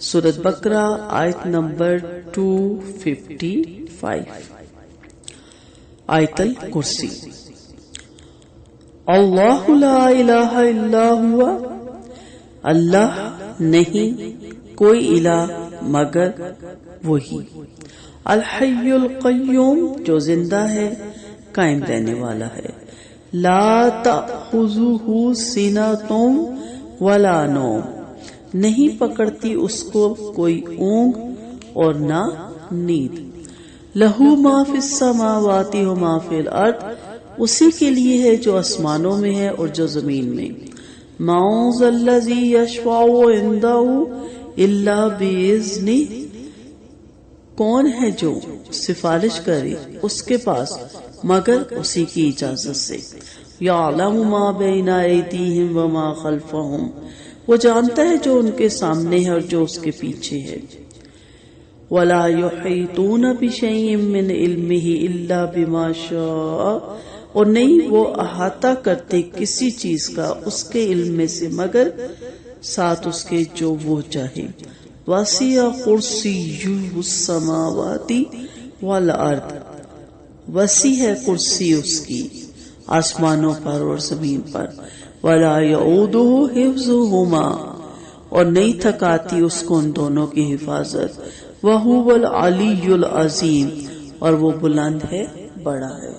سورۃ بقرہ آیت نمبر 255. آیت الکرسی. اللہ لا الہ الا ہوا، اللہ نہیں کوئی الہ مگر وہی. الحی القیوم، جو زندہ ہے قائم رہنے والا ہے. لا تأخذہ سنۃ ولا نوم، نہیں پکڑتی اس کو کوئی اونگ اور نہ نیند. لہو ما فی السماوات و ما فی الارض، اسی کے لیے ہے جو آسمانوں میں ہے اور جو زمین میں. من ذا الذی یشفع عندہ الا باذنہ، کون ہے جو سفارش کرے اس کے پاس مگر اسی کی اجازت سے. یعلم ما بین ایدیہم وما خلفہم، وہ جانتا ہے جو ان کے سامنے ہے اور جو اس کے پیچھے ہے. ولا یحیطون بشیء من علمہ الا بما شاء، اور نہیں وہ احاطہ کرتے کسی چیز کا اس کے علم میں سے مگر ساتھ اس کے جو وہ چاہے. وسع کرسیہ السماوات والارض، وسیع ہے کرسی اس کی آسمانوں پر اور زمین پر. ولا یعودہ حفظہما، اور نہیں تھکاتی اس کو ان دونوں کی حفاظت. وہو العلی العظیم، اور وہ بلند ہے بڑا ہے.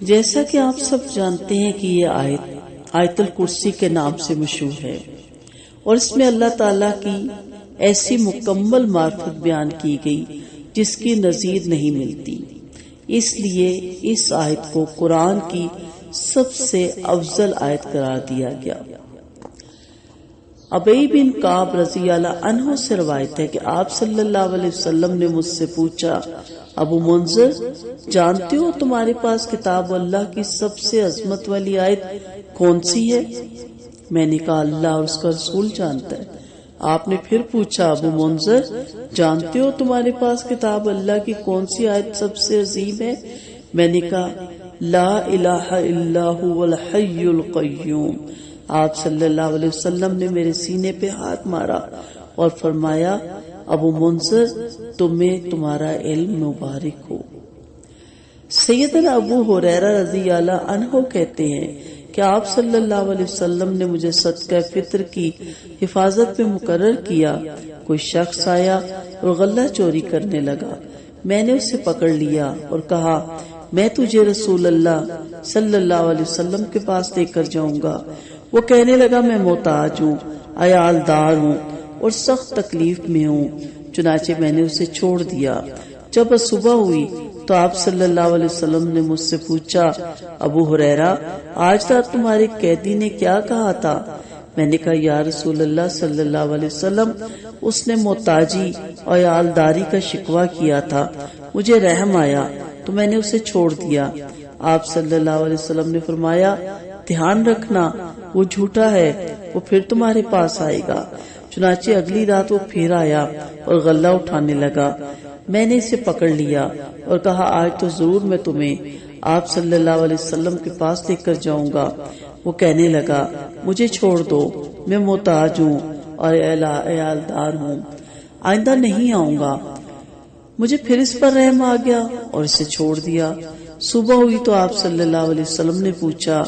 جیسا کہ آپ سب جانتے ہیں کہ یہ آیت الکرسی کے نام سے مشہور ہے، اور اس میں اللہ تعالیٰ کی ایسی مکمل معرفت بیان کی گئی جس کی نظیر نہیں ملتی. اس لیے اس آیت کو قرآن کی سب سے افضل آیت قرار دیا گیا. ابی بن کعب رضی اللہ عنہ سے روایت ہے کہ آپ صلی اللہ علیہ وسلم نے مجھ سے پوچھا، ابو منذر جانتے ہو تمہارے پاس کتاب اللہ کی سب سے عظمت والی آیت کون سی ہے؟ میں نے کہا اللہ اور اس کا رسول جانتا ہے. آپ نے پھر پوچھا، ابو منذر جانتے ہو تمہارے پاس کتاب اللہ کی کون سی آیت سب سے عظیم ہے؟ میں نے کہا لا الہ الا هو الحی القیوم. آپ صلی اللہ علیہ وسلم نے میرے سینے پہ ہاتھ مارا اور فرمایا، ابو منذر تمہیں تمہارا علم مبارک ہو. سیدنا ابو ہریرہ رضی اللہ عنہ کہتے ہیں کہ آپ صلی اللہ علیہ وسلم نے مجھے صدقہ فطر کی حفاظت پہ مقرر کیا. کوئی شخص آیا اور غلہ چوری کرنے لگا. میں نے اسے پکڑ لیا اور کہا، میں تجھے رسول اللہ صلی اللہ علیہ وسلم کے پاس لے کر جاؤں گا. وہ کہنے لگا، میں محتاج ہوں، عیال دار ہوں اور سخت تکلیف میں ہوں. چنانچہ میں نے اسے چھوڑ دیا. جب صبح ہوئی تو آپ صلی اللہ علیہ وسلم نے مجھ سے پوچھا، ابو ہریرہ آج رات تمہارے قیدی نے کیا کہا تھا؟ میں نے کہا یا رسول اللہ صلی اللہ علیہ وسلم، اس نے محتاجی اور عیالداری کا شکوہ کیا تھا. مجھے رحم آیا تو میں نے اسے چھوڑ دیا. آپ صلی اللہ علیہ وسلم نے فرمایا، دھیان رکھنا وہ جھوٹا ہے، وہ پھر تمہارے پاس آئے گا. چنانچہ اگلی رات وہ پھر آیا اور غلہ اٹھانے لگا. میں نے اسے پکڑ لیا اور کہا، آج تو ضرور میں تمہیں آپ صلی اللہ علیہ وسلم کے پاس لے کر جاؤں گا. وہ کہنے لگا، مجھے چھوڑ دو، میں محتاج ہوں اور عیالدار ہوں، آئندہ نہیں آؤں گا. مجھے پھر اس پر رحم آ گیا اور اسے چھوڑ دیا. صبح ہوئی تو آپ صلی اللہ علیہ وسلم نے پوچھا،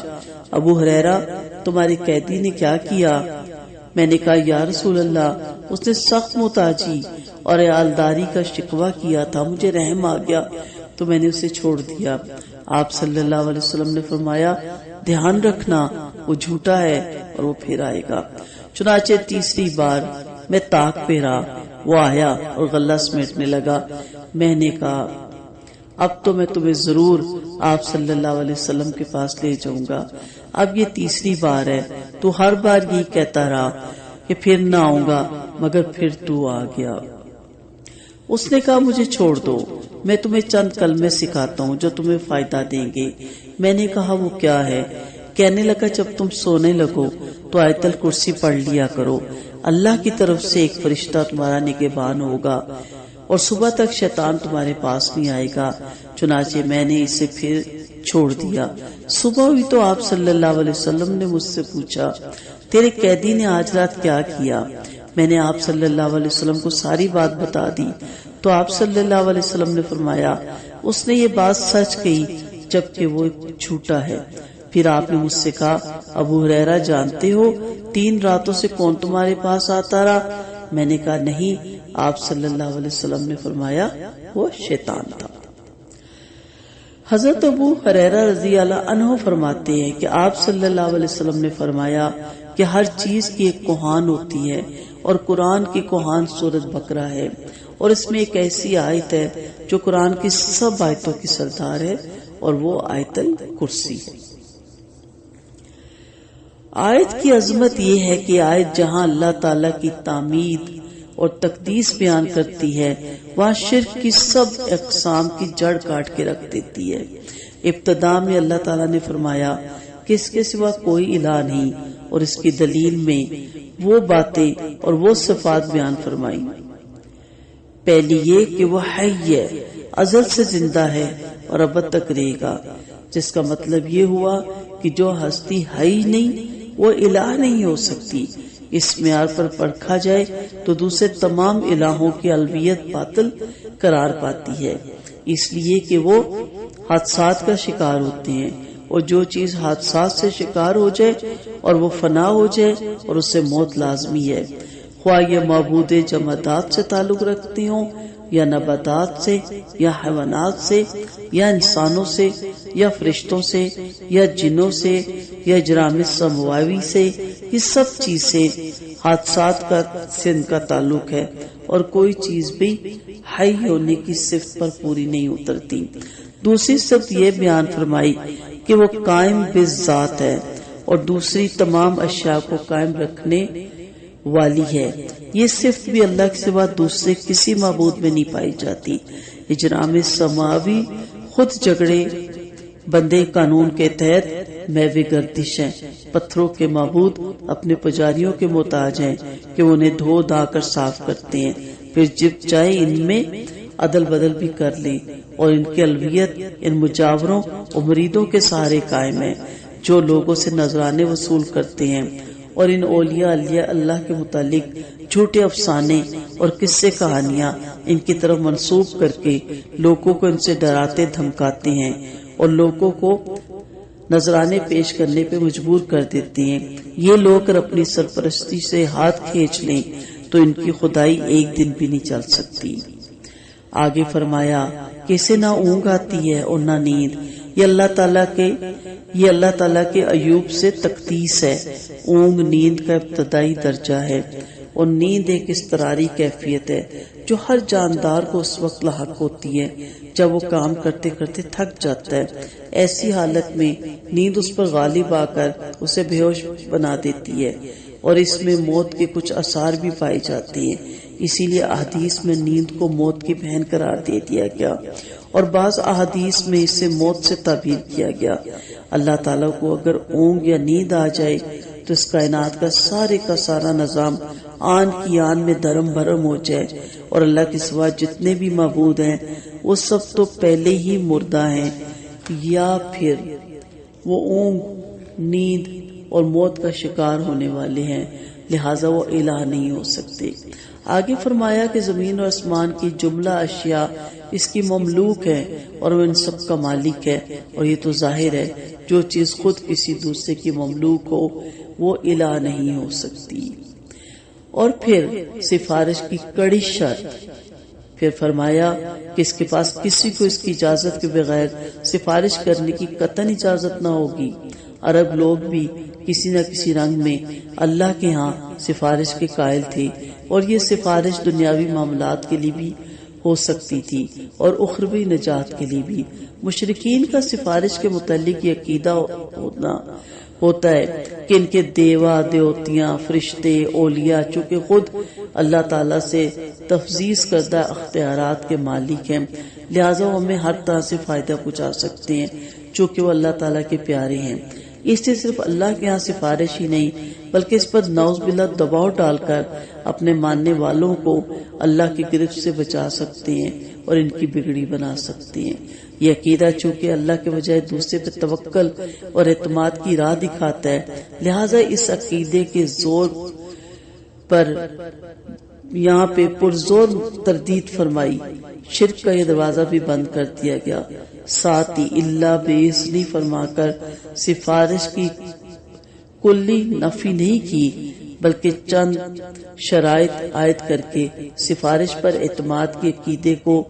ابو ہریرہ تمہارے قیدی نے کیا کیا؟ میں نے کہا یا رسول اللہ، اس نے سخت محتاجی اور عیالداری کا شکوہ کیا تھا. مجھے رحم آ گیا تو میں نے اسے چھوڑ دیا. آپ صلی اللہ علیہ وسلم نے فرمایا، دھیان رکھنا وہ جھوٹا ہے اور وہ پھر آئے گا. چنانچہ تیسری بار میں طاق پہ رہا. وہ آیا اور غلہ سمیٹنے لگا. میں نے کہا اب تو میں تمہیں ضرور آپ صلی اللہ علیہ وسلم کے پاس لے جاؤں گا. اب یہ تیسری بار ہے. تو ہر بار یہ کہتا رہا کہ پھر نہ آؤں گا، مگر پھر تو آ گیا. اس نے کہا، مجھے چھوڑ دو، میں تمہیں چند کلمے سکھاتا ہوں جو تمہیں فائدہ دیں گے. میں نے کہا وہ کیا ہے؟ کہنے لگا، جب تم سونے لگو تو آیت الکرسی پڑھ لیا کرو. اللہ کی طرف سے ایک فرشتہ تمہارا نگہبان ہوگا اور صبح تک شیطان تمہارے پاس نہیں آئے گا. چنانچہ میں نے اسے پھر چھوڑ دیا. صبح ہوئی تو آپ صلی اللہ علیہ وسلم نے مجھ سے پوچھا، تیرے قیدی نے آج رات کیا کیا؟ میں نے آپ صلی اللہ علیہ وسلم کو ساری بات بتا دی تو آپ صلی اللہ علیہ وسلم نے فرمایا اس نے یہ بات سچ کہی جبکہ وہ جھوٹا ہے۔ پھر آپ نے مجھ سے کہا ابو ہریرہ جانتے ہو 3 راتوں سے کون تمہارے پاس آتا رہا؟ میں نے کہا نہیں۔ آپ صلی اللہ علیہ وسلم نے فرمایا وہ شیطان تھا۔ حضرت ابو ہریرہ رضی اللہ عنہ فرماتے ہیں کہ آپ صلی اللہ علیہ وسلم نے فرمایا کہ ہر چیز کی ایک کوہان ہوتی ہے اور قرآن کی کوہان سورۃ بقرہ ہے، اور اس میں ایک ایسی آیت ہے جو قرآن کی سب آیتوں کی سردار ہے اور وہ آیت الکرسی ہے۔ آیت کی عظمت یہ ہے کہ آیت جہاں اللہ تعالیٰ کی تعمید اور تقدیس بیان کرتی ہے وہاں شرک کی سب اقسام کی جڑ کاٹ کے رکھ دیتی ہے۔ ابتدا میں اللہ تعالیٰ نے فرمایا کہ اس کے سوا کوئی الہ نہیں، اور اس کی دلیل میں وہ باتیں اور وہ صفات بیان فرمائی۔ پہلی یہ کہ وہ حی ہے، ازل سے زندہ ہے اور ابد تک رہے گا، جس کا مطلب یہ ہوا کہ جو ہستی ہے ہی نہیں وہ الہ نہیں ہو سکتی۔ اس معیار پر پرکھا جائے تو دوسرے تمام الہوں کی الوہیت باطل قرار پاتی ہے، اس لیے کہ وہ حادثات کا شکار ہوتے ہیں، اور جو چیز حادثات سے شکار ہو جائے اور وہ فنا ہو جائے اور اس سے موت لازمی ہے، خواہ یہ معبود جمادات سے تعلق رکھتے ہوں یا نباتات سے یا حیوانات سے یا انسانوں سے یا فرشتوں سے یا جنوں سے یا اجرام سماوی سے، یہ سب چیز سے حادثات سے ان کا تعلق ہے، اور کوئی چیز بھی حی ہونے کی صفت پر پوری نہیں اترتی۔ دوسری صفت یہ بیان فرمائی کہ وہ قائم بالذات ہے اور دوسری تمام اشیاء کو قائم رکھنے والی ہے۔ یہ صفت بھی اللہ کے سوا دوسرے کسی معبود میں نہیں پائی جاتی۔ اجرام سماوی خود جھگڑے بندے قانون کے تحت محو گردش ہیں۔ پتھروں کے معبود اپنے پجاریوں کے محتاج ہیں کہ انہیں دھو دھا کر صاف کرتے ہیں، پھر جب چاہے ان میں عدل بدل بھی کر لیں، اور ان کی الوہیت ان مجاوروں اور مریدوں کے سہارے قائم ہے جو لوگوں سے نذرانے وصول کرتے ہیں، اور ان اولیاء اللہ کے متعلق جھوٹے افسانے اور قصے کہانیاں ان کی طرف منسوب کر کے لوگوں کو ان سے ڈراتے دھمکاتے ہیں اور لوگوں کو نذرانے پیش کرنے پہ مجبور کر دیتے ہیں۔ یہ لوگ اگر اپنی سرپرستی سے ہاتھ کھینچ لیں تو ان کی خدائی ایک دن بھی نہیں چل سکتی۔ آگے فرمایا کہ اسے نہ اونگ آتی ہے اور نہ نیند، یہ اللہ تعالیٰ کے ایوب سے تقدیس ہے۔ اونگ نیند کا ابتدائی درجہ ہے، اور نیند ایک اضطراری کیفیت ہے جو ہر جاندار کو اس وقت لاحق ہوتی ہے جب وہ کام کرتے کرتے تھک جاتا ہے۔ ایسی حالت میں نیند اس پر غالب آ کر اسے بے ہوش بنا دیتی ہے، اور اس میں موت کے کچھ آثار بھی پائے جاتے ہیں۔ اسی لیے احادیث میں نیند کو موت کی بہن قرار دے دیا گیا، اور بعض احادیث میں اسے موت سے تعبیر کیا گیا۔ اللہ تعالیٰ کو اگر اونگ یا نیند آ جائے تو اس کائنات کا سارا نظام آن کی آن میں دھرم بھرم ہو جائے، اور اللہ کے سوا جتنے بھی معبود ہیں وہ سب تو پہلے ہی مردہ ہیں، یا پھر وہ اونگ، نیند اور موت کا شکار ہونے والے ہیں، لہٰذا وہ الہ نہیں ہو سکتے۔ آگے فرمایا کہ زمین اور آسمان کی جملہ اشیاء اس کی مملوک ہے اور وہ ان سب کا مالک ہے، اور یہ تو ظاہر ہے جو چیز خود کسی دوسرے کی مملوک ہو وہ الہ نہیں ہو سکتی۔ اور پھر سفارش کی کڑی شرط، پھر فرمایا کہ اس کے پاس کسی کو اس کی اجازت کے بغیر سفارش کرنے کی قطعاً اجازت نہ ہوگی۔ عرب لوگ بھی کسی نہ کسی رنگ میں اللہ کے ہاں سفارش کے قائل تھے، اور یہ سفارش دنیاوی معاملات کے لیے بھی ہو سکتی تھی اور اخروی نجات کے لیے بھی۔ مشرکین کا سفارش کے متعلق یہ عقیدہ ہوتا ہے کہ ان کے دیوا دیوتیاں، فرشتے، اولیاء چونکہ خود اللہ تعالیٰ سے تفویض کردہ اختیارات کے مالک ہیں، لہٰذا وہ ہمیں ہر طرح سے فائدہ پہنچا سکتے ہیں چونکہ وہ اللہ تعالیٰ کے پیارے ہیں۔ اس سے صرف اللہ کے ہاں سفارش ہی نہیں بلکہ اس پر نعوذ باللہ دباؤ ڈال کر اپنے ماننے والوں کو اللہ کی گرفت سے بچا سکتے ہیں اور ان کی بگڑی بنا سکتے ہیں۔ یہ عقیدہ چونکہ اللہ کے بجائے دوسرے پہ توکل اور اعتماد کی راہ دکھاتا ہے، لہٰذا اس عقیدے کے زور پر یہاں پہ پرزور تردید فرمائی، شرک کا یہ دروازہ بھی بند کر دیا گیا، ساتھ ہی اللہ بِإِذْنِ فرما کر سفارش کی کلی نفی نہیں کی، بلکہ چند شرائط عائد کر کے سفارش پر اعتماد کے عقیدے کو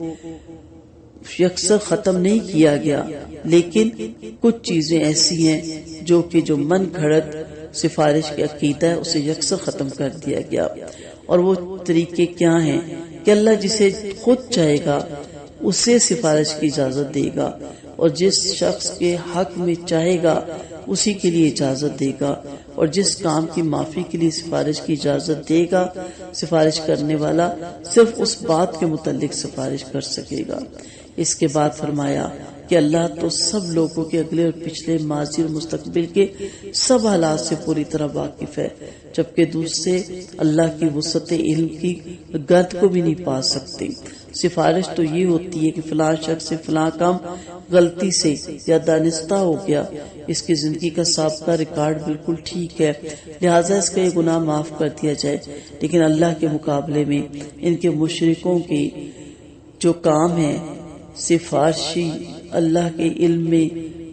یکسر ختم نہیں کیا گیا، لیکن کچھ چیزیں ایسی ہیں جو من گھڑت سفارش کے عقیدہ ہے اسے یکسر ختم کر دیا گیا۔ اور وہ طریقے کیا ہیں کہ اللہ جسے خود چاہے گا اسے سفارش کی اجازت دے گا، اور جس شخص کے حق میں چاہے گا اسی کے لیے اجازت دے گا، اور جس کام کی معافی کے لیے سفارش کی اجازت دے گا، سفارش کرنے والا صرف اس بات کے متعلق سفارش کر سکے گا۔ اس کے بعد فرمایا کہ اللہ تو سب لوگوں کے اگلے اور پچھلے، ماضی اور مستقبل کے سب حالات سے پوری طرح واقف ہے، جبکہ دوسرے اللہ کی وسعت علم کی گرد کو بھی نہیں پا سکتے۔ سفارش تو یہ ہوتی ہے کہ فلاں شخص سے فلاں کام غلطی سے یا دانستہ ہو گیا، اس کی زندگی کا سابقہ ریکارڈ بالکل ٹھیک ہے، لہٰذا اس کا یہ گناہ معاف کر دیا جائے، لیکن اللہ کے مقابلے میں ان کے مشرکوں کے جو کام ہیں سفارشی اللہ کے علم میں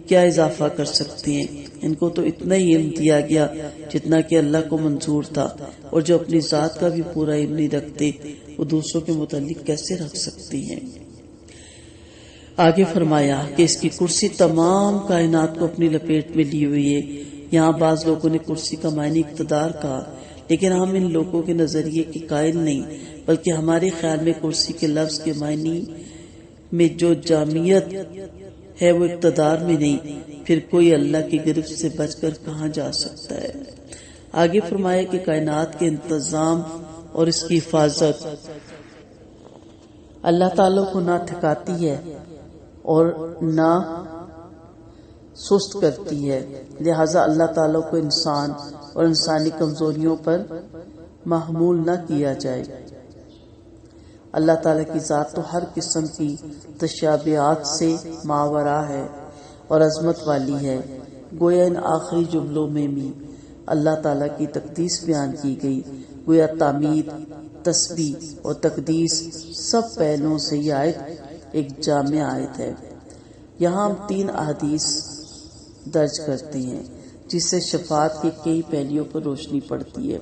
کیا اضافہ کر سکتے ہیں؟ ان کو تو اتنا ہی علم دیا گیا جتنا کہ اللہ کو منظور تھا، اور جو اپنی ذات کا بھی پورا علم نہیں رکھتے وہ دوسروں کے متعلق کیسے رکھ سکتی ہیں؟ آگے فرمایا کہ اس کی کرسی تمام کائنات کو اپنی لپیٹ میں لی ہوئی ہے۔ یہاں بعض لوگوں نے کرسی کا معنی اقتدار کہا، لیکن ہم ان لوگوں کے نظریے کے قائل نہیں، بلکہ ہمارے خیال میں کرسی کے لفظ کے معنی میں جو جامعیت ہے وہ اقتدار میں نہیں، پھر کوئی اللہ کی گرفت سے بچ کر کہاں جا سکتا ہے؟ آگے فرمایا کہ کائنات کے انتظام اور اس کی حفاظت اللہ تعالیٰ کو نہ تھکاتی ہے اور نہ سست کرتی ہے، لہذا اللہ تعالیٰ کو انسان اور انسانی کمزوریوں پر محمول نہ کیا جائے۔ اللہ تعالیٰ کی ذات تو ہر قسم کی تشابہات سے ماورا ہے اور عظمت والی ہے، گویا ان آخری جملوں میں بھی اللہ تعالیٰ کی تقدیس بیان کی گئی، گویا تعمید، تسبیح اور تقدیس سب پہلوؤں سے یہ آیت ایک جامع آیت ہے۔ یہاں ہم 3 احادیث درج کرتے ہیں جس سے شفاعت کے کئی پہلوؤں پر روشنی پڑتی ہے۔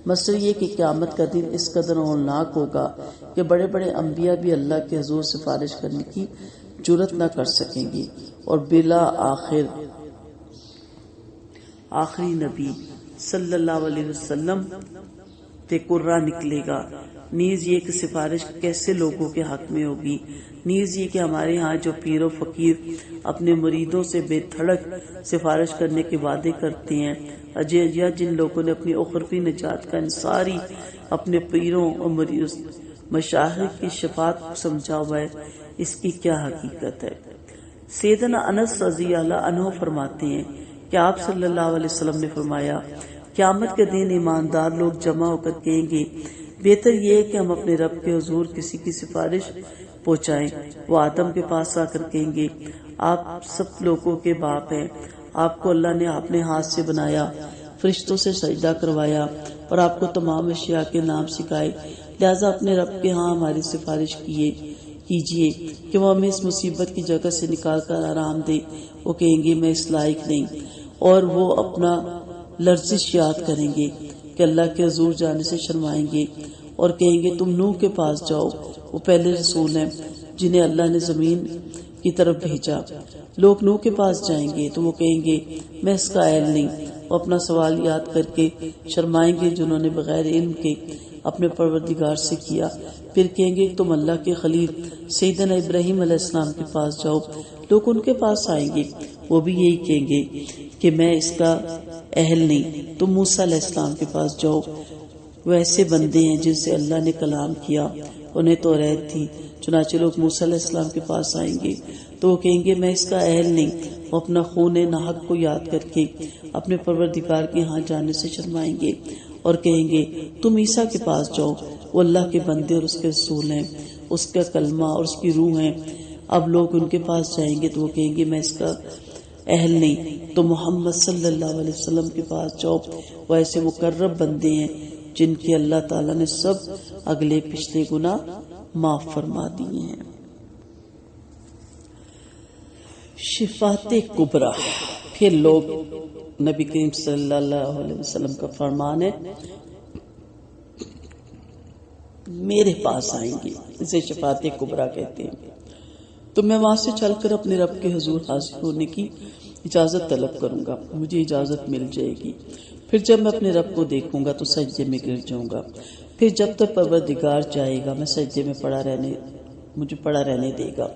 مثلا یہ کہ قیامت کا دن اس قدر ہولناک ہوگا کہ بڑے بڑے انبیاء بھی اللہ کے حضور سفارش کرنے کی جرت نہ کر سکیں گے، اور بلا آخری نبی صلی اللہ علیہ وسلم تے قرہ نکلے گا۔ نیز یہ کہ سفارش کیسے لوگوں کے حق میں ہوگی، نیز یہ کہ ہمارے ہاں جو پیر و فقیر اپنے مریدوں سے بے دھڑک سفارش کرنے کے وعدے کرتے ہیں، یا جن لوگوں نے اپنی اخروی نجات کا انصاری اپنے پیروں اور مشائخ کی شفاعت کو سمجھا ہوا ہے، اس کی کیا حقیقت ہے؟ سیدنا انس رضی اللہ عنہ فرماتے ہیں کہ آپ صلی اللہ علیہ وسلم نے فرمایا، قیامت کے دن ایماندار لوگ جمع ہو کر کہیں گے، بہتر یہ ہے کہ ہم اپنے رب کے حضور کسی کی سفارش پہنچائیں۔ وہ آدم کے پاس آ کر کہیں گے، آپ سب لوگوں کے باپ ہیں، آپ کو اللہ نے اپنے ہاتھ سے بنایا، فرشتوں سے سجدہ کروایا اور آپ کو تمام اشیاء کے نام سکھائے، لہذا اپنے رب کے ہاں ہماری سفارش کیجئے کہ وہ ہمیں اس مصیبت کی جگہ سے نکال کر آرام دے۔ وہ کہیں گے میں اس لائق نہیں، اور وہ اپنا لرزش یاد کریں گے کہ اللہ کے حضور جانے سے شرمائیں گے، اور کہیں گے تم نوح کے پاس جاؤ، وہ پہلے رسول ہیں جنہیں اللہ نے زمین کی طرف بھیجا۔ لوگ نوح کے پاس جائیں گے تو وہ کہیں گے میں اس کا اہل نہیں، وہ اپنا سوال یاد کر کے شرمائیں گے جنہوں نے بغیر علم کے اپنے پروردگار سے کیا۔ پھر کہیں گے تم اللہ کے خلیل سیدنا ابراہیم علیہ السلام کے پاس جاؤ، لوگ ان کے پاس آئیں گے، وہ بھی یہی کہیں گے کہ میں اس کا اہل نہیں۔ تم موسیٰ علیہ السلام کے پاس جاؤ، وہ ایسے بندے ہیں جن سے اللہ نے کلام کیا، انہیں توریت تھی۔ چنانچہ لوگ موسیٰ علیہ السلام کے پاس آئیں گے تو وہ کہیں گے میں اس کا اہل نہیں، وہ اپنا خون ناحق کو یاد کر کے اپنے پروردگار کے ہاں جانے سے شرمائیں گے، اور کہیں گے تم عیسیٰ کے پاس جاؤ، وہ اللہ کے بندے اور اس کے رسول ہیں، اس کا کلمہ اور اس کی روح ہیں۔ اب لوگ ان کے پاس جائیں گے تو وہ کہیں گے میں اس کا اہل نہیں، تو محمد صلی اللہ علیہ وسلم کے پاس جاؤ، وہ ایسے مقرب بندے ہیں جن کے اللہ تعالیٰ نے سب اگلے پچھلے گناہ معاف فرما دیے ہیں۔ شفاعت کبریٰ، پھر لوگ نبی کریم صلی اللہ علیہ وسلم کا فرمان ہے میرے پاس آئیں گے، اسے شفاعت کبریٰ کہتے ہیں، تو میں وہاں سے چل کر اپنے رب کے حضور حاضر ہونے کی اجازت طلب کروں گا، مجھے اجازت مل جائے گی۔ پھر جب میں اپنے رب کو دیکھوں گا تو سجدے میں گر جاؤں گا، پھر جب تک پروردگار چاہے گا میں سجدے میں مجھے پڑا رہنے دے گا۔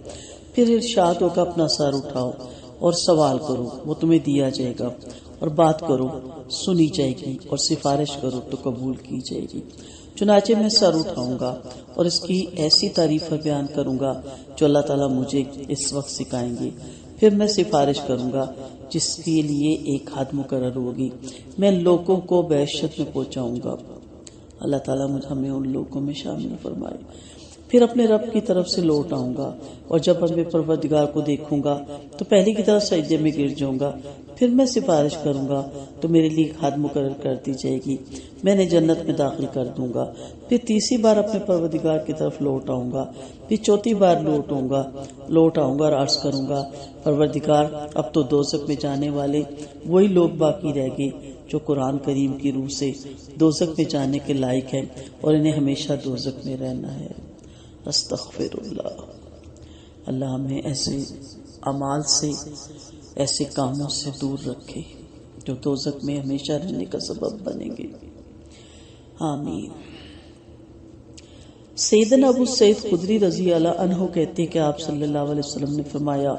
پھر ارشاد ہوگا اپنا سر اٹھاؤ اور سوال کرو، وہ تمہیں دیا جائے گا، اور بات کرو سنی جائے گی، اور سفارش کرو تو قبول کی جائے گی۔ چنانچہ میں سر اٹھاؤں گا اور اس کی ایسی تعریف بیان کروں گا جو اللہ تعالیٰ مجھے اس وقت سکھائیں گے۔ پھر میں سفارش کروں گا جس کے لیے ایک حد مقرر ہوگی، میں لوگوں کو بہشت میں پہنچاؤں گا۔ اللہ تعالیٰ ہمیں ان لوگوں میں شامل فرمائے۔ پھر اپنے رب کی طرف سے لوٹ آؤں گا، اور جب اپنے پروردگار کو دیکھوں گا تو پہلی کی طرف سجدے میں گر جاؤں گا۔ پھر میں سفارش کروں گا تو میرے لیے ایک حد مقرر کر دی جائے گی، میں نے جنت میں داخل کر دوں گا۔ پھر تیسری بار اپنے پروردگار کی طرف لوٹ آؤں گا، پھر چوتھی بار لوٹ آؤں گا اور عرض کروں گا پروردگار اب تو دوزخ میں جانے والے وہی لوگ باقی رہ گئے جو قرآن کریم کی روح سے دوزخ میں جانے کے لائق ہیں اور انہیں ہمیشہ دوزخ میں رہنا ہے۔ استغفر اللہ۔ اللہ ہمیں ایسے اعمال سے، ایسے کاموں سے دور رکھے جو دوزخ میں ہمیشہ رہنے کا سبب بنیں گے، آمین۔ سیدنا ابو سعید خدری رضی اللہ عنہ کہتے ہیں کہ آپ صلی اللہ علیہ وسلم نے فرمایا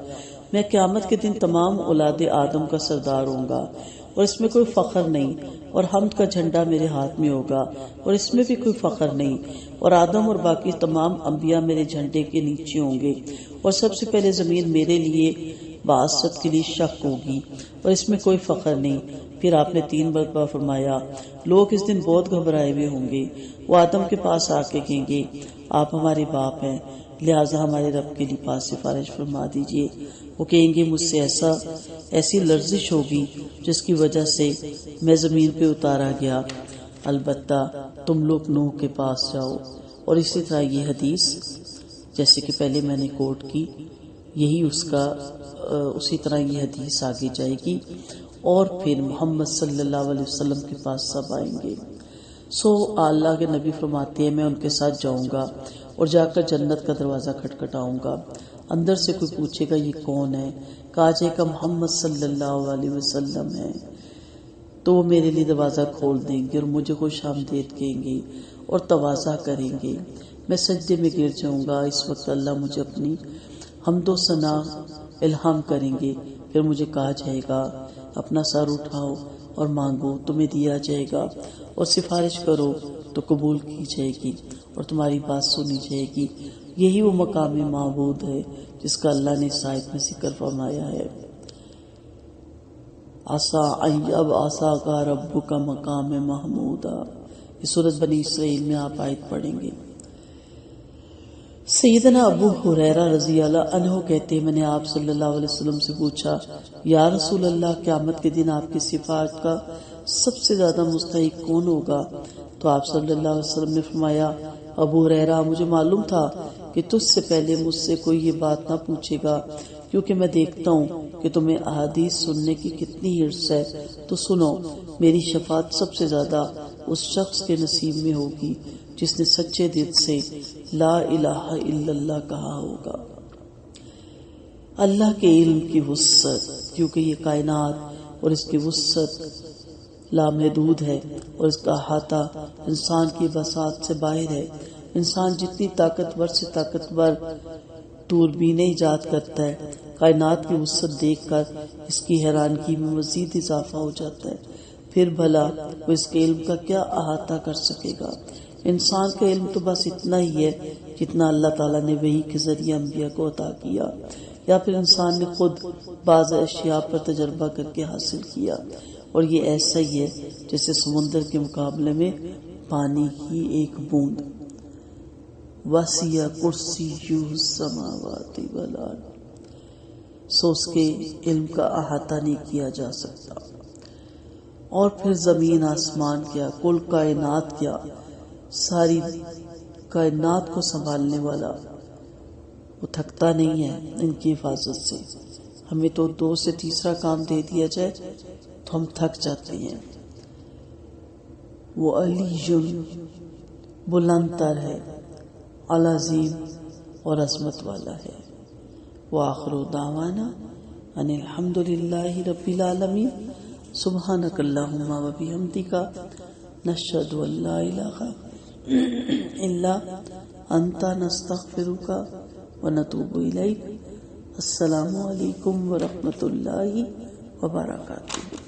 میں قیامت کے دن تمام اولاد آدم کا سردار ہوں گا، اور اس میں کوئی فخر نہیں، اور حمد کا جھنڈا میرے ہاتھ میں ہوگا، اور اس میں بھی کوئی فخر نہیں، اور آدم اور باقی تمام انبیاء میرے جھنڈے کے نیچے ہوں گے، اور سب سے پہلے زمین میرے لیے بعثت کے لیے شک ہوگی، اور اس میں کوئی فخر نہیں۔ پھر آپ نے 3 مرتبہ فرمایا لوگ اس دن بہت گھبرائے ہوئے ہوں گے، وہ آدم کے پاس آ کے کہیں گے آپ ہمارے باپ ہیں، لہٰذا ہمارے رب کے لیے پاس سفارش فرما دیجئے۔ وہ کہیں گے مجھ سے ایسی لرزش ہوگی جس کی وجہ سے میں زمین پہ اتارا گیا، البتہ تم لوگ نوح کے پاس جاؤ۔ اور اسی طرح یہ حدیث جیسے کہ پہلے میں نے کوٹ کی، یہی اسی طرح یہ حدیث آگے جائے گی، اور پھر محمد صلی اللہ علیہ وسلم کے پاس سب آئیں گے۔ سو اللہ کے نبی فرماتے ہیں میں ان کے ساتھ جاؤں گا اور جا کر جنت کا دروازہ کھٹکھٹاؤں گا، اندر سے کوئی پوچھے گا یہ کون ہے، کہا جائے گا محمد صلی اللہ علیہ وسلم ہے، تو وہ میرے لیے دروازہ کھول دیں گے اور مجھے خوش آمدید کہیں گے اور تواضع کریں گے۔ میں سجدے میں گر جاؤں گا، اس وقت اللہ مجھے اپنی حمد و ثنا الہام کریں گے، پھر مجھے کہا جائے گا اپنا سر اٹھاؤ اور مانگو تمہیں دیا جائے گا، اور سفارش کرو تو قبول کی جائے گی، اور تمہاری بات سنی جائے گی۔ یہی وہ مقام معبود ہے جس کا اللہ نے اس آیت میں ذکر فرمایا ہے، عسا کا رب کا مقام محمودا۔ یہ سورۃ بنی اسرائیل میں آپ آیت پڑھیں گے۔ سیدنا ابو ہریرہ رضی اللہ عنہ کہتے ہیں میں نے آپ صلی اللہ علیہ وسلم سے پوچھا یا رسول اللہ قیامت کے دن آپ کی شفاعت کا سب سے زیادہ مستحق کون ہوگا؟ تو آپ صلی اللہ علیہ وسلم نے فرمایا ابو ہریرہ مجھے معلوم تھا کہ تجھ سے پہلے مجھ سے کوئی یہ بات نہ پوچھے گا، کیونکہ میں دیکھتا ہوں کہ تمہیں احادیث سننے کی کتنی حرص ہے، تو سنو میری شفاعت سب سے زیادہ اس شخص کے نصیب میں ہوگی جس نے سچے دل سے لا الہ الا اللہ کہا ہوگا۔ اللہ کے علم کی وسعت، کیونکہ یہ کائنات اور اس کی وسعت لامحدود ہے اور اس کا احاطہ انسان کی بساط سے باہر ہے۔ انسان جتنی طاقتور سے طاقتور دوربینیں ایجاد کرتا ہے، کائنات کی وسعت دیکھ کر اس کی حیرانگی میں مزید اضافہ ہو جاتا ہے، پھر بھلا وہ اس کے علم کا کیا احاطہ کر سکے گا؟ انسان کا علم تو بس اتنا ہی ہے جتنا اللہ تعالیٰ نے وحی کے ذریعے انبیاء کو عطا کیا، یا پھر انسان نے خود بعض اشیاء پر تجربہ کر کے حاصل کیا، اور یہ ایسا ہی ہے جیسے سمندر کے مقابلے میں پانی کی ایک بوند۔ وسیع کرسیہ السماوات والارض، سو اس کے علم کا احاطہ نہیں کیا جا سکتا۔ اور پھر زمین آسمان کیا، کل کائنات کیا، ساری کائنات کو سنبھالنے والا، وہ تھکتا نہیں ہے ان کی حفاظت سے۔ ہمیں تو 2 سے تیسرا کام دے دیا جائے تو ہم تھک جاتے ہیں۔ وہ علی بلند تر ہے، العظیم اور عظمت والا ہے۔ وآخر دعوانا ان الحمد للہ رب العالمین۔ سبحانک اللہم و بحمدک، نشہد ان لا الہ الا انت، نستغفرک و نتوب الیک۔ السلام علیکم ورحمۃ اللہ وبرکاتہ۔